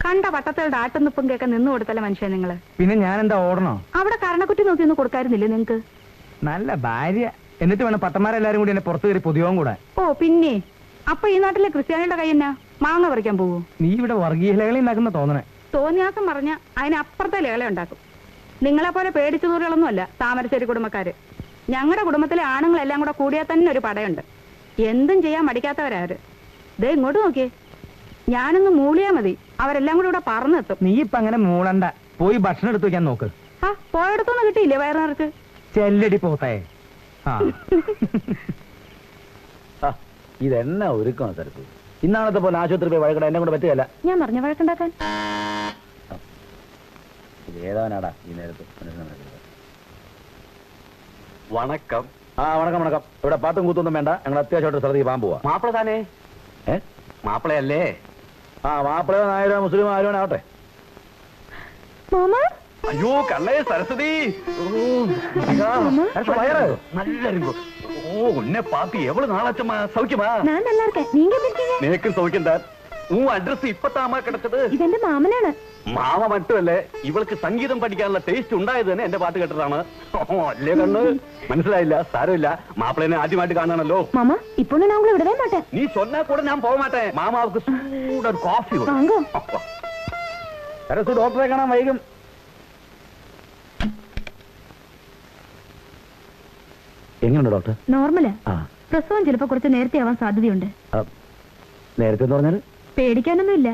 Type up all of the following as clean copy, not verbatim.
കണ്ട പട്ടത്തയുടെ ആട്ടുന്നിപ്പം കേൾക്കാൻ നിന്ന് കൊടുത്തല്ല മനുഷ്യ നിങ്ങള്. പിന്നെ ഞാൻ എന്താ ഓടണോ? അവിടെ കരണക്കുറ്റി നോക്കി ഒന്ന് കൊടുക്കാറുന്നില്ലേ നിങ്ങക്ക്? നല്ല ഭാര്യ, എന്നിട്ട് വേണം പട്ടന്മാരെല്ലാരും കൂടി എന്നെ പുറത്തു കയറി പൊതിയവും കൂടെ. ഓ പിന്നെ, അപ്പൊ ഈ നാട്ടിലെ ക്രിസ്ത്യാനിയുടെ കൈ എന്നാ മാങ്ങ പറിക്കാൻ പോവൂ? നീ ഇവിടെ വർഗീയ ലഹള ഉണ്ടാക്കുന്ന തോന്നണേ. തോന്നിയാസം പറഞ്ഞ അതിനപ്പുറത്തെ ലേള ഉണ്ടാക്കും. നിങ്ങളെ പോലെ പേടിച്ചു ദൂരങ്ങളൊന്നും അല്ല താമരശ്ശേരി കുടുംബക്കാര്. ഞങ്ങളുടെ കുടുംബത്തിലെ ആണുങ്ങളെല്ലാം കൂടെ കൂടിയാൽ തന്നെ ഒരു പടയുണ്ട്. എന്തും ചെയ്യാൻ മടിക്കാത്തവരാര്. ദേ ഇങ്ങോട്ട് നോക്കിയേ, ഞാനൊന്ന് മൂളിയാ മതി, അവരെല്ലാം കൂടെ ഇവിടെ പറന്നെത്തും. നീ ഇപ്പൊ അങ്ങനെ മൂളണ്ട, പോയി ഭക്ഷണം എടുത്തു വെക്കാൻ നോക്ക്. ആ പോയടത്തൊന്നും കിട്ടിയില്ലേ വയറ് നിറച്ച്? ചെല്ലടി പോത്തേ. ഇതെന്നാ ഒരുക്കോ തരത്ത്? ഇന്നാളത്തെ പോലെ ആശുപത്രി പോയി വഴക്കട എന്നെ കൊണ്ട് പറ്റുകയല്ല. ഞാൻ പറഞ്ഞ വഴക്കുണ്ടാക്കാൻ. ഏതാവനാടാ ഈ നേരത്ത്? വണക്കം. വണക്കം വണക്കം. ഇവിടെ പാട്ടും കൂത്തൊന്നും വേണ്ട, ഞങ്ങൾ അത്യാവശ്യമായിട്ട് സ്ഥലത്തേക്ക് പോകാൻ പോവാ. മാപ്പിള താനേ? മാപ്പിളയല്ലേ? മാപ്പിളയോ നായരോ മുസ്ലിമോ ആരോ ആവട്ടെ. അയ്യോ കള്ളേ സരസ്വതി, നല്ല உன்னை பார்த்து எவ்வளவு நாளாச்சமா? சௌக்கியமா? நான் நல்லா இருக்கேன், நீங்க எப்படி இருக்கீங்க? நேக்கும் சௌக்கியம் தான். உன் அட்ரஸ் இப்பதாமா கிடைச்சது? இது എന്റെ മാമനാണ്. മാമ മറ്റുമല്ലേ, ഇവൾക്ക് സംഗീതം പഠിക്കാനുള്ള ടേസ്റ്റ് ഉണ്ടായത് തന്നെ എന്റെ പാട്ട് കേട്ടതാണ്. അല്ലേ കണ്ണ് മനസ്സിലായില്ല? സാരമില്ല, മാപ്പിളനെ ആദ്യമായിട്ട് കാണാണല്ലോ. മാമ ഇപ്പോൾ ഞാൻ ഉங்களை വിടவே மாட்டேன். നീ சொன்னா கூட ഞാൻ പോക മാട്ടേ. മാമാവുക്ക് ചൂടൊരു കോഫി വാങ്ങോ. സരസു ഡോക്ടറെ കാണാൻ വൈകും. എങ്ങനെയുണ്ട് ഡോക്ടർ? നോർമലാ. പ്രസവം ചിലപ്പോ കുറച്ച് നേരത്തെ ആവാൻ സാധ്യതയുണ്ട്. നേരത്തെ പറഞ്ഞാൽ പേടിക്കാനൊന്നുമില്ല.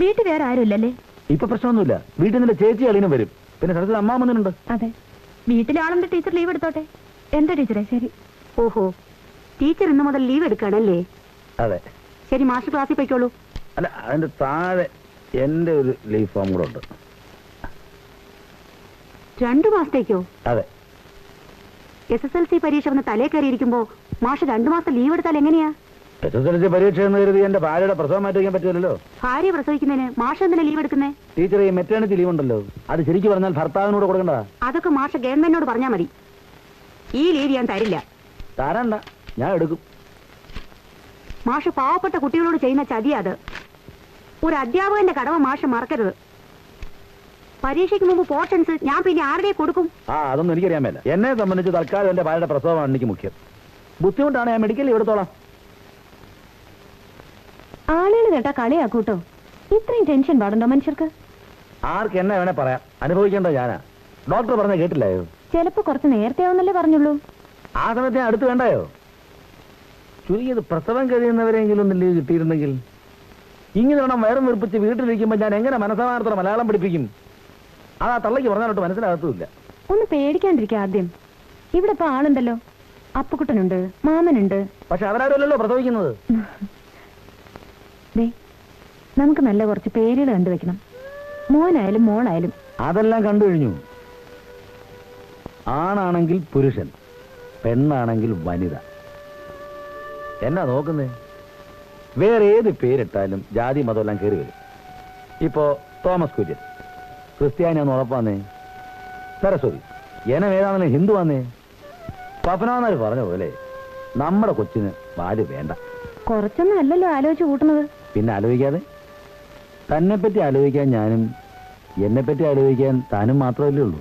വീട്ടിൽ വേറെ ആരും ഇല്ലല്ലേ? ഇപ്പൊ പ്രശ്നമൊന്നുമില്ല. വീട്ടിൽ നിന്റെ ചേച്ചി അളിയനും വരും. പിന്നെ സരസ്വതി അമ്മാമന്നുണ്ട്. അതെ, വീട്ടിലാണെന്ന് ടീച്ചർ ലീവ് എടുത്തോട്ടെ. എന്താ ടീച്ചറെ? ശരി. ഓഹോ, ടീച്ചർ ഇന്ന് മുതൽ ലീവ് എടുക്കുകയാണല്ലേ? അതെ. ശരി, മാസ്റ്റർ ക്ലാസ്സിൽ പോയിക്കോളൂ. അല്ല, അതിന്റെ താഴെ എന്റെ ഒരു ലീവ് ഫോം കൂടെ ഉണ്ട്. 2 മാസത്തേക്കോ? അതെ. SSLC പരീക്ഷ വന്ന് തലേ കയറിയിരിക്കുമ്പോ മാഷ് 2 മാസം ലീവ് എടുത്താൽ എങ്ങനെയാ? SSLC പരീക്ഷ എന്ന് കരുതി എന്റെ ഭാര്യയുടെ പ്രസവം മാറ്റി വയ്ക്കാൻ പറ്റില്ലല്ലോ. ഭാര്യ പ്രസവിക്കുന്നതിന് മാഷ് എന്തിനാ ലീവ് എടുക്കുന്നേ? ടീച്ചർ, ഈ മെറ്റേണിറ്റി ലീവ് ഉണ്ടല്ലോ, അത് ശരിക്കും പറഞ്ഞാൽ ഭർത്താവിനോട് കൊടുക്കണ്ടതാ. അതൊക്കെ മാഷ് ഗവൺമെന്റിനോട് പറഞ്ഞാൽ മതി. ഈ ലീവ് ഞാൻ തരില്ല. തരണ്ട, ഞാൻ എടുക്കും. മാഷ് പാവപ്പെട്ട കുട്ടികളോട് ചെയ്യുന്ന ചതിയാ അത്. ഒരു അധ്യാപകന്റെ കടമ മാഷ് മറക്കരുത്. പരീക്ഷയ്ക്ക് മുമ്പ് പോർഷൻസ് ഞാൻ പിന്നെ ആരുടെ കൊടുക്കും? അതൊന്നും എനിക്കറിയാൻ മേല. എന്നെ സംബന്ധിച്ച് തൽക്കാലം എന്റെ ഭാര്യയുടെ പ്രസവമാണ് എനിക്ക് മുഖ്യം. ബുദ്ധിമുട്ടാണ്, ഞാൻ മെഡിക്കൽ എടുത്തോളാം. ആളുകൾ കേട്ടാ കളിയാക്കൂട്ടോ. ഇത്രയും ടെൻഷൻ പാടുണ്ടോ മനുഷ്യർക്ക്? ആർക്ക് എന്നെ വേണേ പറയാം, അനുഭവിക്കേണ്ട ഞാനാ. ഡോക്ടർ പറഞ്ഞ കേട്ടില്ലായോ? ചിലപ്പോ കുറച്ച് നേരത്തെ ആവുന്നല്ലേ പറഞ്ഞുള്ളൂ. ആ സമയത്ത് ഞാൻ അടുത്ത് വേണ്ടായോ? ചുരുങ്ങിയത് പ്രസവം കഴിയുന്നവരെങ്കിലും ഒന്ന് ലീവ് കിട്ടിയിരുന്നെങ്കിൽ. ഇങ്ങനെ വേണം വയറും നിർപ്പിച്ച് വീട്ടിലിരിക്കുമ്പോൾ ഞാൻ എങ്ങനെ മനസ്സമാനത്തോടെ മലയാളം പഠിപ്പിക്കും? ആ തള്ളയ്ക്ക് പറഞ്ഞാലോട്ട് മനസ്സിലാകത്തുമില്ല. ഒന്ന് പേടിക്കാണ്ടിരിക്കുക ആദ്യം. ഇവിടെ ഇപ്പൊ ആളുണ്ടല്ലോ, അപ്പുക്കുട്ടനുണ്ട്, മാമനുണ്ട്. പക്ഷെ അവരാരുമല്ലോ പ്രസവിക്കുന്നത്. നമുക്ക് നല്ല കുറച്ച് പേരുകൾ കണ്ടുവെക്കണം, മോനായാലും മോളായാലും. അതെല്ലാം കണ്ടു കഴിഞ്ഞു. ആണാണെങ്കിൽ പുരുഷൻ, പെണ്ണാണെങ്കിൽ വനിത. എന്നാ നോക്കുന്നേ? വേറെ ഏത് പേരിട്ടാലും ജാതി മതമെല്ലാം കയറി വരും. ഇപ്പോ തോമസ് കുര്യൻ ക്രിസ്ത്യാനിയാന്ന് ഉറപ്പാന്നേ. സരസ്വതി എനം ഏതാണെങ്കിലും ഹിന്ദു ആന്നേ. പപ്പനാന്നാര് പറഞ്ഞ പോലെ നമ്മുടെ കൊച്ചിന് വാല് വേണ്ട. കുറച്ചൊന്നും അല്ലല്ലോ ആലോചിച്ച് കൂട്ടുന്നത്. പിന്നെ ആലോചിക്കാതെ? തന്നെപ്പറ്റി ആലോചിക്കാൻ ഞാനും എന്നെപ്പറ്റി ആലോചിക്കാൻ താനും മാത്രമല്ലേ ഉള്ളൂ.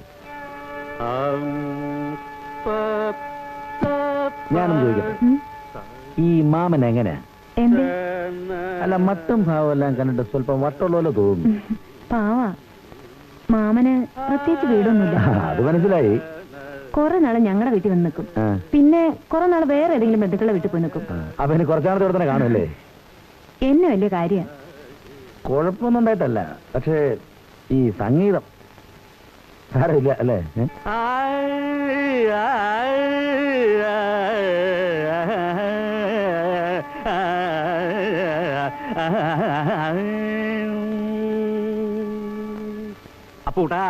ഞാനും ചോദിക്കട്ടെ, ഈ മാമൻ എങ്ങനെയാ? അല്ല, മട്ടും ഭാവം എല്ലാം കണ്ടിട്ട് സ്വല്പം വട്ടുള്ള പോലെ തോന്നുന്നു. പാവാ. മാമന് പ്രത്യേകിച്ച് വീടൊന്നുമില്ല. അത് മനസ്സിലായി. കുറെ നാള് ഞങ്ങളുടെ വീട്ടിൽ വന്ന് നിൽക്കും, പിന്നെ കുറെ നാള് വേറെ ഏതെങ്കിലും ബന്ധുക്കളുടെ വീട്ടിൽ പോയി നിൽക്കും. അപ്പൊ ഇനി കുറച്ചാളത്തെ ഇവിടെ തന്നെ കാണുമല്ലേ? എന്നെ വലിയ കാര്യ. കുഴപ്പമൊന്നും ഉണ്ടായിട്ടല്ല, പക്ഷേ ഈ സംഗീതം സാരമില്ല അല്ലേ? അപ്പൂട്ടാ,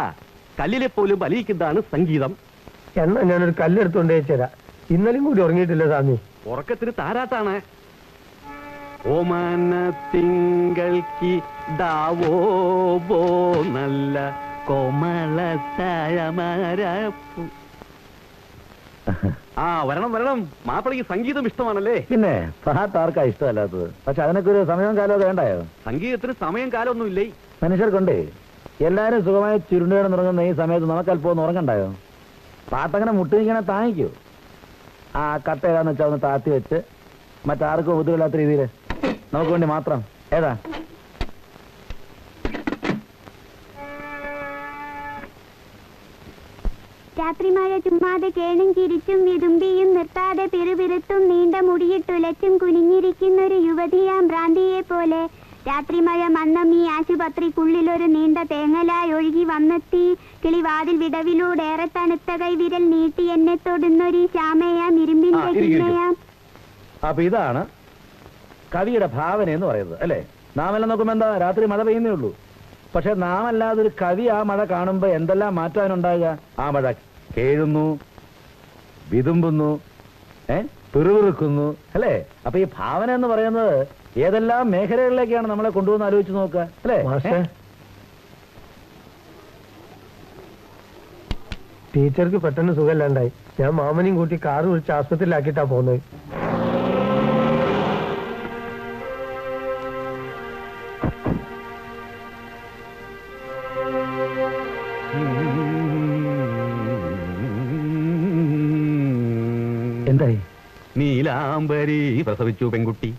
കല്ലിലെ പോലും വലിയിക്കുന്നതാണ് സംഗീതം. എന്നാ ഞാനൊരു കല്ലെടുത്തോണ്ട് വെച്ചരാ. ഇന്നലെയും കൂടി ഉറങ്ങിയിട്ടില്ല സ്വാമി. ഉറക്കത്തിന് താരാട്ടാണ്. ഓമന തിങ്കൾക്ക് ദാവോ ബോ നല്ല കോമള ആ വരണം വരണം. മാപ്പിളയ്ക്ക് സംഗീതം ഇഷ്ടമാണല്ലേ? പിന്നെ പാട്ട് ആർക്കാ ഇഷ്ടമല്ലാത്തത്? പക്ഷെ അതിനൊക്കെ ഒരു സമയവും കാലമൊക്കെ വേണ്ടായോ? സംഗീതത്തിന് സമയം കാലമൊന്നുമില്ലേ? മനുഷ്യർക്കൊണ്ടേ എല്ലാരും സുഖമായി ചുരുണ്ടുകിടന്ന് ഉറങ്ങുന്ന ഈ സമയത്ത് നമുക്ക് അല്പം ഒന്ന് ഉറങ്ങണ്ടായോ? പാട്ടങ്ങനെ മുട്ടിനിങ്ങനെ താങ്ങിക്കൂ. ആ കട്ട ഏതാന്ന് വെച്ചാൽ ഒന്ന് താത്തി വെച്ച് മറ്റാർക്കും ബുദ്ധിമില്ലാത്ത രീതിയിൽ നമുക്ക് വേണ്ടി മാത്രം. ഏതാ? രാത്രി മഴ ചുമ്മാതെ കേണും ചിരിച്ചും വിതുമ്പിയും നിർത്താതെ പിറുപിറുത്തും നീണ്ട മുടിയിട്ടുലച്ചും കുനിഞ്ഞിരിക്കുന്നൊരു യുവതിയാം ഭ്രാന്തിയെ പോലെ രാത്രി മഴ മന്നം ഈ ആശുപത്രിക്കുള്ളിലൊരു നീണ്ട തേങ്ങലായി ഒഴുകി വന്നെത്തി. കിളിവാതിൽ വിടവിലൂടെ ഏറെ തണുത്ത കൈ വിരൽ നീട്ടി എന്നെ തൊടുന്നൊരു ശ്യാമയാം ഇരുമ്പിന്റെ കിണ്ണയാം. അപ്പൊ ഇതാണ് കവിയുടെ ഭാവന എന്ന് പറയുന്നത് അല്ലേ? നാമെല്ലാം നോക്കുമ്പോ എന്താ രാത്രി മഴ പെയ്യുന്നേ ഉള്ളൂ. പക്ഷെ നാം അല്ലാതെ ഒരു കവി ആ മഴ കാണുമ്പോ എന്തെല്ലാം മാറ്റാനുണ്ടാകുക? ആ മഴ കേഴുന്നു, വിതുമ്പുന്നു, പിറുപിറുക്കുന്നു അല്ലേ? അപ്പൊ ഈ ഭാവന എന്ന് പറയുന്നത് ഏതെല്ലാം മേഖലകളിലേക്കാണ് നമ്മളെ കൊണ്ടുവന്ന് ആലോചിച്ച് നോക്കുക അല്ലേ? ടീച്ചർക്ക് പെട്ടെന്ന് സുഖമില്ലാണ്ടായി. ഞാൻ മാമനെയും കൂട്ടി കാറ് വിളിച്ച് ആസ്പത്രിയിലാക്കിയിട്ടാ പോകുന്നത്. എന്തായി? നീലാംബരി പ്രസവിച്ചു പെൺകുട്ടി.